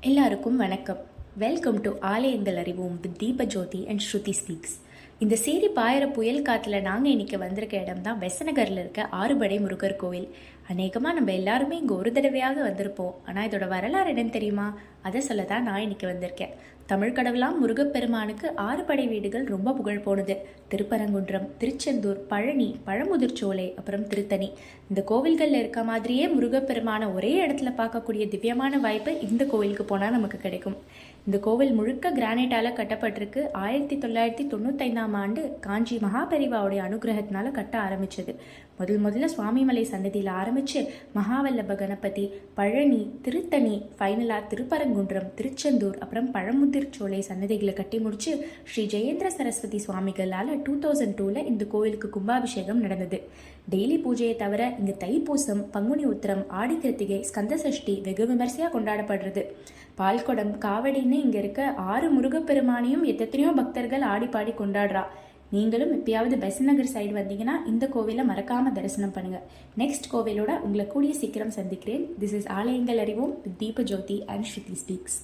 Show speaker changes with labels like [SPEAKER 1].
[SPEAKER 1] எல்லாருக்கும் வணக்கம். Welcome to ஆலயங்கள் அறிவோம் வித் தீப ஜோதி அண்ட் ஸ்ருதி ஸ்பீக்ஸ். இந்த சேரி பாயிர புயல் காற்றுல நாங்கள் இன்னைக்கு வந்திருக்க இடம் தான் பெசநகரில் இருக்க ஆறுபடை முருகர் கோவில். அநேகமாக நம்ம எல்லாருமே இங்கே ஒரு தடவையாக வந்திருப்போம். ஆனால் இதோட வரலாறு என்னன்னு தெரியுமா? அதை சொல்ல தான் நான் இன்னைக்கு வந்திருக்கேன். தமிழ் கடவுளாம் முருகப்பெருமானுக்கு 6 படை வீடுகள் ரொம்ப புகழ் போனது. திருப்பரங்குன்றம், திருச்செந்தூர், பழனி, பழமுதிர்ச்சோலை, அப்புறம் திருத்தணி. இந்த கோவில்களில் இருக்க மாதிரியே முருகப்பெருமான ஒரே இடத்துல பார்க்கக்கூடிய திவ்யமான வாய்ப்பு இந்த கோவிலுக்கு போனால் நமக்கு கிடைக்கும். இந்த கோவில் முழுக்க கிரானைட்டால் கட்டப்பட்டிருக்கு. 1995ஆம் ஆண்டு காஞ்சி மகாபெரிவாவுடைய அனுகிரகத்தினால கட்ட ஆரம்பிச்சது. முதல்ல சுவாமிமலை சன்னதியில் ஆரம்பித்து மகாவல்லப கணபதி, பழனி, திருத்தணி, ஃபைனலாக திருப்பரங்குன்றம், திருச்செந்தூர், அப்புறம் பழமுதிர்ச்சோலை சன்னதிகளை கட்டி முடிச்சு ஸ்ரீ ஜெயேந்திர சரஸ்வதி சுவாமிகளால் 2002 இந்த கோவிலுக்கு கும்பாபிஷேகம் நடந்தது. டெய்லி பூஜையை தவிர இங்கே தைப்பூசம், பங்குனி உத்திரம், ஆடி கிருத்திகை, ஸ்கந்த சஷ்டி வெகு விமர்சையாக கொண்டாடப்படுறது. பால்குடம், காவடின்னு இங்கே இருக்க 6 முருகப்பெருமானையும் எத்தனையோ பக்தர்கள் ஆடி பாடி கொண்டாடுறா. நீங்களும் எப்பயாவது பெசநகர் சைடு வந்தீங்கன்னா இந்த கோவிலை மறக்காம தரிசனம் பண்ணுங்க. நெக்ஸ்ட் கோவிலோட உங்களை கூடிய சீக்கிரம் சந்திக்கிறேன். திஸ் இஸ் ஆலயங்கள் அறிவோம் வித் தீப ஜோதி அண்ட் ஸ்ருதி ஸ்பீக்ஸ்.